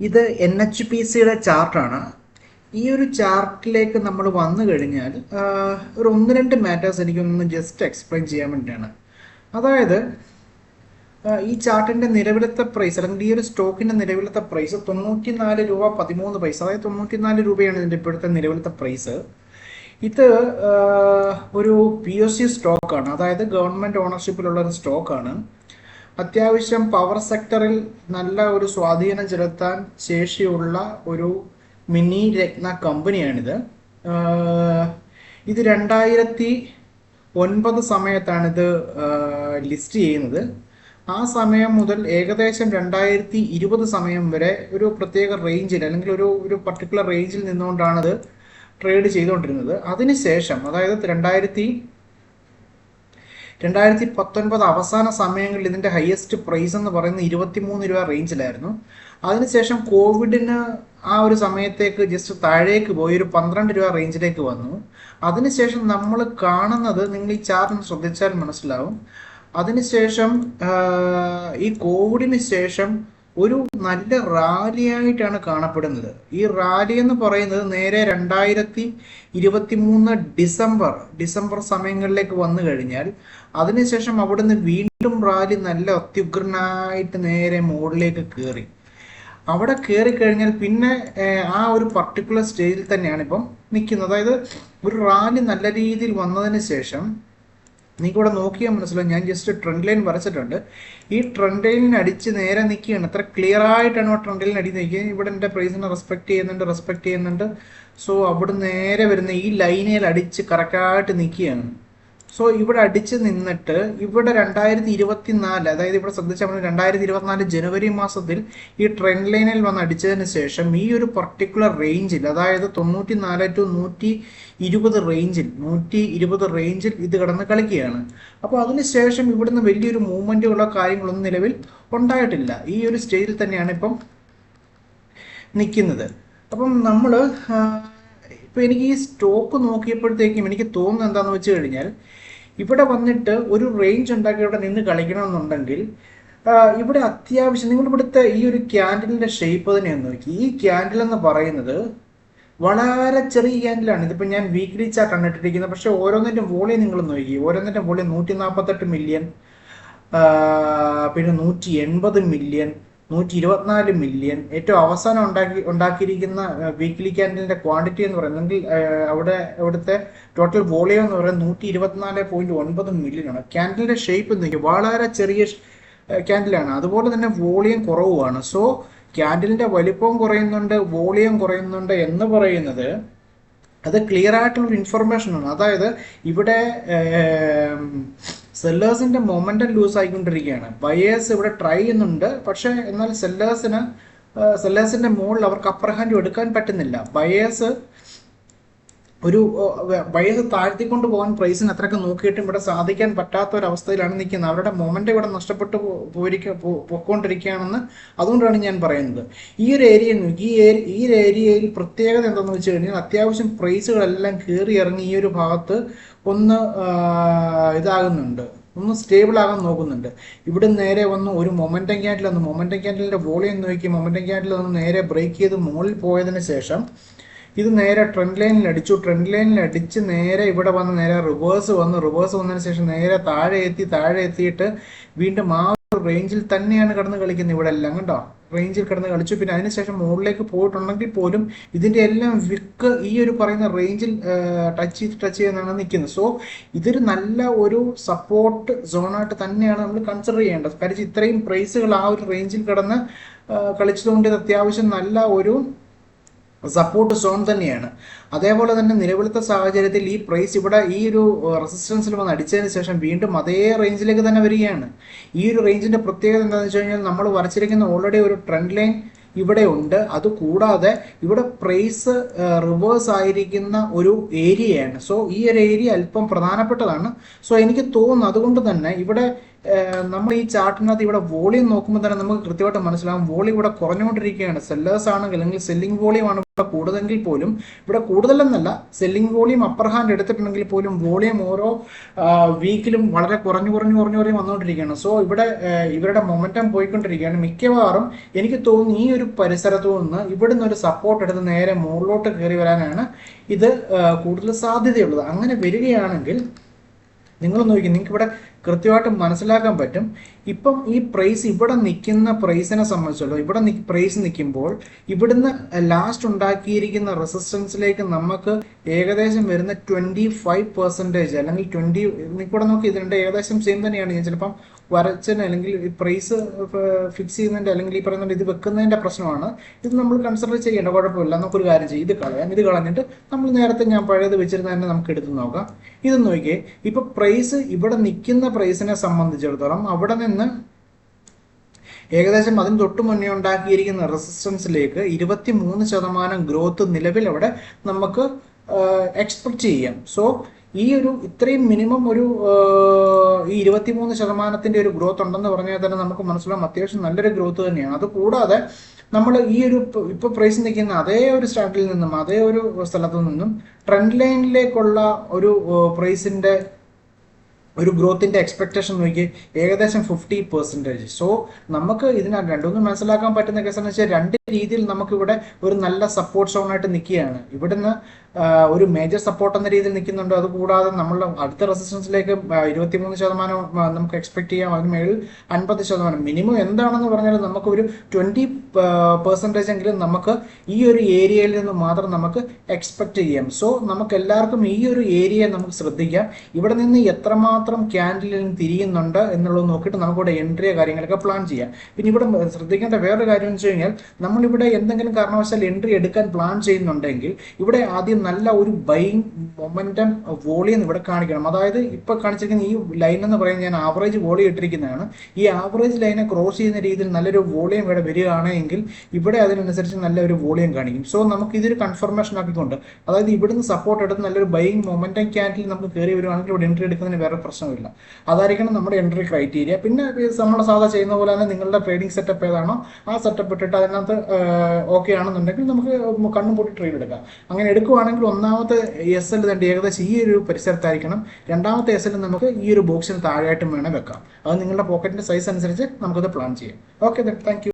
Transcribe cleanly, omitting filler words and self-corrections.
ഇത് NHPCയുടെ ചാർട്ടാണ്. ഈ ഒരു ചാർട്ടിലേക്ക് നമ്മൾ വന്നു കഴിഞ്ഞാൽ ഒരു ഒന്ന് രണ്ട് മാറ്റേഴ്സ് എനിക്കൊന്ന് ജസ്റ്റ് എക്സ്പ്ലെയിൻ ചെയ്യാൻ വേണ്ടിയാണ്. അതായത് ഈ ചാർട്ടിൻ്റെ നിലവിലത്തെ പ്രൈസ് അല്ലെങ്കിൽ ഈ ഒരു സ്റ്റോക്കിൻ്റെ നിലവിലത്തെ പ്രൈസ് 94 രൂപ 13 പൈസ, അതായത് 94 രൂപയാണ് ഇതിൻ്റെ ഇപ്പോഴത്തെ നിലവിലത്തെ പ്രൈസ്. ഇത് ഒരു POC സ്റ്റോക്കാണ്, അതായത് ഗവൺമെൻറ് ഓണർഷിപ്പിലുള്ള ഒരു സ്റ്റോക്കാണ്. അത്യാവശ്യം പവർ സെക്ടറിൽ നല്ല ഒരു സ്വാധീനം ചെലുത്താൻ ശേഷിയുള്ള ഒരു മിനി രത്ന കമ്പനിയാണിത്. ഇത് 2009 സമയത്താണ് ഇത് ലിസ്റ്റ് ചെയ്യുന്നത്. ആ സമയം മുതൽ ഏകദേശം 2020 സമയം വരെ ഒരു പ്രത്യേക റേഞ്ചിൽ അല്ലെങ്കിൽ ഒരു പർട്ടിക്കുലർ റേഞ്ചിൽ നിന്നുകൊണ്ടാണ് ട്രേഡ് ചെയ്തുകൊണ്ടിരുന്നത്. അതിനുശേഷം അതായത് 2019 അവസാന സമയങ്ങളിൽ ഇതിൻ്റെ ഹയസ്റ്റ് പ്രൈസ് എന്ന് പറയുന്നത് 23 രൂപ റേഞ്ചിലായിരുന്നു. അതിനുശേഷം കോവിഡിന് ആ ഒരു സമയത്തേക്ക് ജസ്റ്റ് താഴേക്ക് പോയി ഒരു 12 രൂപ റേഞ്ചിലേക്ക് വന്നു. അതിനുശേഷം നമ്മൾ കാണുന്നത്, നിങ്ങൾ ഈ ചാർട്ട് ശ്രദ്ധിച്ചാൽ മനസ്സിലാവും, അതിനുശേഷം ഈ കോവിഡിന് ശേഷം ഒരു നല്ല റാലിയായിട്ടാണ് കാണപ്പെടുന്നത്. ഈ റാലി എന്ന് പറയുന്നത് നേരെ 2023 ഡിസംബർ സമയങ്ങളിലേക്ക് വന്നു കഴിഞ്ഞാൽ അതിനുശേഷം അവിടുന്ന് വീണ്ടും റാലി നല്ല അത്യുഗ്രനായിട്ട് നേരെ മുകളിലേക്ക് കയറി. അവിടെ കയറി കഴിഞ്ഞാൽ പിന്നെ ആ ഒരു പർട്ടിക്കുലർ സ്റ്റേജിൽ തന്നെയാണ് ഇപ്പം നിൽക്കുന്നത്. അതായത് ഒരു റാലി നല്ല രീതിയിൽ വന്നതിന് ശേഷം നിങ്ങൾക്ക് ഇവിടെ നോക്കിയാൽ മനസ്സിലാവും, ഞാൻ ജസ്റ്റ് ട്രെൻഡ് ലൈൻ വരച്ചിട്ടുണ്ട്. ഈ ട്രെൻഡ് ലൈനിന് അടിച്ച് നേരെ നിൽക്കുകയാണ്. അത്ര ക്ലിയർ ആയിട്ടാണ് ആ ട്രെൻഡ് ലൈൻ അടി നിൽക്കുക. ഇവിടെ എൻ്റെ പ്രൈസിനെ റെസ്പെക്ട് ചെയ്യുന്നുണ്ട്. സോ അവിടെ നേരെ വരുന്ന ഈ ലൈനിൽ അടിച്ച് കറക്റ്റായിട്ട് നിൽക്കുകയാണ്. സോ ഇവിടെ അടിച്ച് നിന്നിട്ട് ഇവിടെ 2024, അതായത് ഇവിടെ ശ്രദ്ധിച്ചാൽ 2024 ജനുവരി മാസത്തിൽ ഈ ട്രെൻഡ് ലൈനിൽ വന്ന് അടിച്ചതിന് ശേഷം ഈ ഒരു പർട്ടിക്കുലർ റേഞ്ചിൽ, അതായത് 94 ടു 120 റേഞ്ചിൽ ഇത് കിടന്ന് കളിക്കുകയാണ്. അപ്പോൾ അതിനുശേഷം ഇവിടുന്ന് വലിയൊരു മൂവ്മെൻറ്റുകളോ കാര്യങ്ങളൊന്നും നിലവിൽ ഉണ്ടായിട്ടില്ല. ഈ ഒരു സ്റ്റേജിൽ തന്നെയാണ് ഇപ്പം നിൽക്കുന്നത്. അപ്പം നമ്മൾ ഇപ്പോൾ എനിക്ക് ഈ സ്റ്റോക്ക് നോക്കിയപ്പോഴത്തേക്കും എനിക്ക് തോന്നുന്നത് എന്താണെന്ന് വെച്ച് കഴിഞ്ഞാൽ, ഇവിടെ വന്നിട്ട് ഒരു റേഞ്ച് ഉണ്ടാക്കി ഇവിടെ നിന്ന് കളിക്കണമെന്നുണ്ടെങ്കിൽ ഇവിടെ അത്യാവശ്യം നിങ്ങൾ ഇവിടുത്തെ ഈ ഒരു ക്യാൻഡിലിൻ്റെ ഷേപ്പ് തന്നെയാണ് നോക്കി. ഈ ക്യാൻഡിൽ എന്ന് പറയുന്നത് വളരെ ചെറിയ ക്യാൻഡിലാണ്. ഇതിപ്പോൾ ഞാൻ വീക്ക്ലി ചാർട്ടാണ് ഇട്ടിരിക്കുന്നത്. പക്ഷേ ഓരോന്നിൻ്റെ വോളിയം നിങ്ങൾ നോക്കി. ഓരോന്നിൻ്റെ വോളിയം 148 മില്യൺ, പിന്നെ 180 മില്യൺ, 124 മില്യൺ. ഏറ്റവും അവസാനം ഉണ്ടാക്കിയിരിക്കുന്ന വീക്ക്ലി ക്യാൻഡിലിൻ്റെ ക്വാണ്ടിറ്റി എന്ന് പറയുന്നത് അവിടുത്തെ ടോട്ടൽ വോളിയം എന്ന് പറയുന്നത് 124.9 മില്യൺ ആണ്. ക്യാൻഡിലിൻ്റെ ഷേപ്പ് നോക്കി, വളരെ ചെറിയ ക്യാൻഡിലാണ്, അതുപോലെ തന്നെ വോളിയം കുറവുമാണ്. സോ ക്യാൻഡിലിൻ്റെ വലിപ്പവും കുറയുന്നുണ്ട്, വോളിയം കുറയുന്നുണ്ട് എന്ന് പറയുന്നത് അത് ക്ലിയർ ആയിട്ടുള്ളൊരു ഇൻഫർമേഷനാണ്. അതായത് ഇവിടെ സെല്ലേഴ്സിൻ്റെ മൊമെൻറ്റം ലൂസ് ആയിക്കൊണ്ടിരിക്കുകയാണ്. ബയേഴ്സ് ഇവിടെ ട്രൈ ചെയ്യുന്നുണ്ട്, പക്ഷേ എന്നാൽ സെല്ലേഴ്സിൻ്റെ മുകളിൽ അവർക്ക് അപ്പർ ഹാൻഡ് എടുക്കാൻ പറ്റുന്നില്ല. ബയേഴ്സ് താഴ്ത്തിക്കൊണ്ട് പോകാൻ പ്രൈസിന് അത്രയ്ക്ക് നോക്കിയിട്ടും ഇവിടെ സാധിക്കാൻ പറ്റാത്ത ഒരു അവസ്ഥയിലാണ് നിൽക്കുന്നത്. അവരുടെ മൊമെൻ്റ് ഇവിടെ നഷ്ടപ്പെട്ടു പോയിക്കൊണ്ടിരിക്കുകയാണെന്ന് അതുകൊണ്ടാണ് ഞാൻ പറയുന്നത്. ഈ ഒരു ഏരിയയിൽ പ്രത്യേകത എന്താണെന്ന് വെച്ച് കഴിഞ്ഞാൽ, അത്യാവശ്യം പ്രൈസുകളെല്ലാം കയറി ഇറങ്ങി ഈ ഒരു ഭാഗത്ത് ഒന്ന് ഇതാകുന്നുണ്ട്, ഒന്ന് സ്റ്റേബിൾ ആകാൻ നോക്കുന്നുണ്ട്. ഇവിടെ നേരെ വന്ന് ഒരു മൊമെൻ്റം ക്യാൻഡിലിൻ്റെ വോളിയം നോക്കി, മൊമെൻ്റം ക്യാൻഡിൽ ഒന്ന് നേരെ ബ്രേക്ക് ചെയ്ത് മുകളിൽ പോയതിന് ശേഷം ഇത് നേരെ ട്രെൻഡ് ലൈനിൽ അടിച്ച് നേരെ ഇവിടെ വന്ന് നേരെ റിവേഴ്സ് വന്നതിന് ശേഷം നേരെ താഴെ എത്തിയിട്ട് വീണ്ടും ആ ഒരു റേഞ്ചിൽ തന്നെയാണ് കിടന്ന് കളിക്കുന്നത്. ഇവിടെ എല്ലാം കണ്ടോ, റേഞ്ചിൽ കിടന്ന് കളിച്ചു. പിന്നെ അതിനുശേഷം മുകളിലേക്ക് പോയിട്ടുണ്ടെങ്കിൽ പോലും ഇതിൻ്റെ എല്ലാം വിക്ക് ഈ ഒരു പറയുന്ന റേഞ്ചിൽ ടച്ച് ചെയ്യുന്നതാണ് നിൽക്കുന്നത്. സോ ഇതൊരു നല്ല ഒരു സപ്പോർട്ട് സോണായിട്ട് തന്നെയാണ് നമ്മൾ കൺസിഡർ ചെയ്യേണ്ടത്. കാര്യം ഇത്രയും പ്രൈസുകൾ ആ ഒരു റേഞ്ചിൽ കിടന്ന് കളിച്ചതുകൊണ്ട് ഇത് അത്യാവശ്യം നല്ല ഒരു സപ്പോർട്ട് സോൺ തന്നെയാണ്. അതേപോലെ തന്നെ നിലവിലത്തെ സാഹചര്യത്തിൽ ഈ പ്രൈസ് ഇവിടെ ഈ ഒരു റെസിസ്റ്റൻസിൽ വന്ന് അടിച്ചതിന് ശേഷം വീണ്ടും അതേ റേഞ്ചിലേക്ക് തന്നെ വരികയാണ്. ഈ ഒരു റേഞ്ചിൻ്റെ പ്രത്യേകത എന്താണെന്ന് വെച്ച് കഴിഞ്ഞാൽ, നമ്മൾ വരച്ചിരിക്കുന്ന ഓൾറെഡി ഒരു ട്രെൻഡ് ലൈൻ ഇവിടെ ഉണ്ട്. അതുകൂടാതെ ഇവിടെ പ്രൈസ് റിവേഴ്സ് ആയിരിക്കുന്ന ഒരു ഏരിയയാണ്. സോ ഈ ഒരു ഏരിയ അല്പം പ്രധാനപ്പെട്ടതാണ്. സോ എനിക്ക് തോന്നുന്നു അതുകൊണ്ട് തന്നെ ഇവിടെ നമ്മൾ ഈ ചാർട്ടിനകത്ത് ഇവിടെ വോളിയം നോക്കുമ്പോൾ തന്നെ നമുക്ക് കൃത്യമായിട്ട് മനസ്സിലാവും വോളിയം ഇവിടെ കുറഞ്ഞുകൊണ്ടിരിക്കുകയാണ്. സെല്ലേഴ്സ് ആണെങ്കിൽ അല്ലെങ്കിൽ സെല്ലിംഗ് വോളിയം ആണ് ഇവിടെ കൂടുതലെങ്കിൽ പോലും, ഇവിടെ കൂടുതലെന്നല്ല, സെല്ലിംഗ് വോളിയം അപ്പർ ഹാൻഡ് എടുത്തിട്ടുണ്ടെങ്കിൽ പോലും വോളിയം ഓരോ വീക്കിലും വളരെ കുറഞ്ഞു വന്നുകൊണ്ടിരിക്കുകയാണ്. സോ ഇവിടെ ഇവരുടെ മൊമെന്റം പോയിക്കൊണ്ടിരിക്കുകയാണ്. മിക്കവാറും എനിക്ക് തോന്നുന്നു ഈ ഒരു പരിസരത്തു നിന്ന് ഇവിടുന്ന് ഒരു സപ്പോർട്ട് എടുത്ത് നേരെ മുകളിലോട്ട് കയറി വരാനാണ് ഇത് കൂടുതൽ സാധ്യതയുള്ളത്. അങ്ങനെ വരികയാണെങ്കിൽ നിങ്ങൾ നോക്കി, നിങ്ങൾക്ക് ഇവിടെ കൃത്യമായിട്ട് മനസ്സിലാക്കാൻ പറ്റും. ഇപ്പം ഈ പ്രൈസ് ഇവിടെ നിൽക്കുന്ന പ്രൈസിനെ സംബന്ധിച്ചുള്ളൂ, ഇവിടെ പ്രൈസ് നിൽക്കുമ്പോൾ ഇവിടുന്ന് ലാസ്റ്റ് ഉണ്ടാക്കിയിരിക്കുന്ന റെസിസ്റ്റൻസിലേക്ക് നമുക്ക് ഏകദേശം വരുന്ന 25% അല്ലെങ്കിൽ 20, ഇവിടെ നോക്കി ഇതിൻ്റെ ഏകദേശം സെയിം തന്നെയാണ്. ഞാൻ ചിലപ്പം വരച്ചതിന് അല്ലെങ്കിൽ പ്രൈസ് ഫിക്സ് ചെയ്യുന്നതിൻ്റെ അല്ലെങ്കിൽ ഈ പറയുന്നത് ഇത് വെക്കുന്നതിൻ്റെ പ്രശ്നമാണ്. ഇത് നമ്മൾ കൺസിഡർ ചെയ്യേണ്ട, കുഴപ്പമില്ല. നമുക്കൊരു കാര്യം ചെയ്യും, ഇത് കളഞ്ഞിട്ട് നമ്മൾ നേരത്തെ ഞാൻ പഴയത് വെച്ചിരുന്ന തന്നെ നമുക്ക് എടുത്ത് നോക്കാം. ഇത് നോക്കിയേ, ഇപ്പൊ പ്രൈസ് ഇവിടെ നിൽക്കുന്ന പ്രൈസിനെ സംബന്ധിച്ചിടത്തോളം അവിടെ നിന്ന് ഏകദേശം അതിന് തൊട്ട് മുന്നേ ഉണ്ടാക്കിയിരിക്കുന്ന റെസിസ്റ്റൻസിലേക്ക് 23% ഗ്രോത്ത് നിലവിൽ അവിടെ നമുക്ക് എക്സ്പെക്ട് ചെയ്യാം. സോ ഈ ഒരു ഇത്രയും മിനിമം ഒരു ഈ 23% ഒരു ഗ്രോത്ത് ഉണ്ടെന്ന് പറഞ്ഞാൽ തന്നെ നമുക്ക് മനസ്സിലാവും അത്യാവശ്യം നല്ലൊരു ഗ്രോത്ത് തന്നെയാണ്. അതുകൂടാതെ നമ്മൾ ഈ ഒരു ഇപ്പൊ പ്രൈസ് നിൽക്കുന്ന അതേ ഒരു സ്റ്റാർട്ടിൽ നിന്നും അതേ ഒരു സ്ഥലത്തു നിന്നും ട്രെൻഡ് ലൈനിലേക്കുള്ള ഒരു പ്രൈസിന്റെ ഒരു ഗ്രോത്തിന്റെ എക്സ്പെക്ടേഷൻ നോക്കി ഏകദേശം 50%. സോ നമുക്ക് ഇതിനകത്ത് രണ്ടൊന്നും മനസ്സിലാക്കാൻ പറ്റുന്ന കേസെന്ന് വെച്ചാൽ രണ്ട് രീതിയിൽ നമുക്കിവിടെ ഒരു നല്ല സപ്പോർട്ട് സോൺ ആയിട്ട് നിൽക്കുകയാണ്. ഇവിടുന്ന് ഒരു മേജർ സപ്പോർട്ട് എന്ന രീതിയിൽ നിൽക്കുന്നുണ്ട്. അതുകൂടാതെ നമ്മൾ അടുത്ത റെസിസ്റ്റൻസിലേക്ക് 23% നമുക്ക് എക്സ്പെക്ട് ചെയ്യാം. അതിന് മേളിൽ 50%. മിനിമം എന്താണെന്ന് പറഞ്ഞാൽ നമുക്ക് ഒരു 20% എങ്കിലും നമുക്ക് ഈ ഒരു ഏരിയയിൽ നിന്ന് മാത്രം നമുക്ക് എക്സ്പെക്ട് ചെയ്യാം. സോ നമുക്ക് എല്ലാവർക്കും ഈ ഒരു ഏരിയ നമുക്ക് ശ്രദ്ധിക്കാം. ഇവിടെ നിന്ന് എത്രമാത്രം ക്യാൻഡിലിൽ തിരിയുന്നുണ്ട് എന്നുള്ളത് നോക്കിയിട്ട് നമുക്കിവിടെ എൻട്രിയോ കാര്യങ്ങളൊക്കെ പ്ലാൻ ചെയ്യാം. പിന്നെ ഇവിടെ ശ്രദ്ധിക്കേണ്ട വേറൊരു കാര്യം എന്ന് വെച്ച് കഴിഞ്ഞാൽ, നമ്മളിവിടെ എന്തെങ്കിലും കാരണവശാൽ എൻട്രി എടുക്കാൻ പ്ലാൻ ചെയ്യുന്നുണ്ടെങ്കിൽ ഇവിടെ ആദ്യം നല്ല ഒരു ബൈയിങ് മൊമെന്റം വോളിയം ഇവിടെ കാണിക്കണം. അതായത് ഇപ്പൊ കാണിച്ചിരിക്കുന്ന ഈ ലൈൻ എന്ന് പറയുന്നത് ഞാൻ ആവറേജ് വോളിയം ഇട്ടിരിക്കുന്നതാണ്. ഈ ആവറേജ് ലൈനെ ക്രോസ് ചെയ്യുന്ന രീതിയിൽ നല്ലൊരു വോളിയം ഇവിടെ വരികയാണെങ്കിൽ ഇവിടെ അതിനനുസരിച്ച് നല്ലൊരു വോളിയം കാണിക്കും. സോ നമുക്ക് ഇതൊരു കൺഫർമേഷൻ ആക്കിക്കൊണ്ട്, അതായത് ഇവിടുന്ന് സപ്പോർട്ട് എടുത്ത് നല്ലൊരു ബൈയിങ് മൊമെന്റം ക്യാൻഡിൽ നമുക്ക് കയറി വരുവാണെങ്കിൽ ഇവിടെ എൻട്രി എടുക്കുന്നതിന് വേറെ പ്രശ്നമില്ല. അതായിരിക്കണം നമ്മുടെ എൻട്രി ക്രൈറ്റീരിയ. പിന്നെ നമ്മൾ സാധാ ചെയ്യുന്ന പോലെ തന്നെ നിങ്ങളുടെ ട്രേഡിംഗ് സെറ്റപ്പ് ഏതാണോ ആ സെറ്റപ്പ് ഇട്ടിട്ട് അതിനകത്ത് ഓക്കെ ആണെന്നുണ്ടെങ്കിൽ നമുക്ക് കണ്ണും പൊട്ടി ട്രേഡ് എടുക്കാം. അങ്ങനെ എടുക്കുവാണെങ്കിൽ ഒന്നാമത്തെ SL തന്നെ ഏകദേശം ഈ ഒരു പരിസരത്തായിരിക്കണം. രണ്ടാമത്തെ SL നമുക്ക് ഈ ഒരു ബോക്സിന് താഴെയായിട്ടും വേണം വെക്കാം. അത് നിങ്ങളുടെ പോക്കറ്റിന്റെ സൈസ് അനുസരിച്ച് നമുക്കത് പ്ലാൻ ചെയ്യാം. Okay, thank you.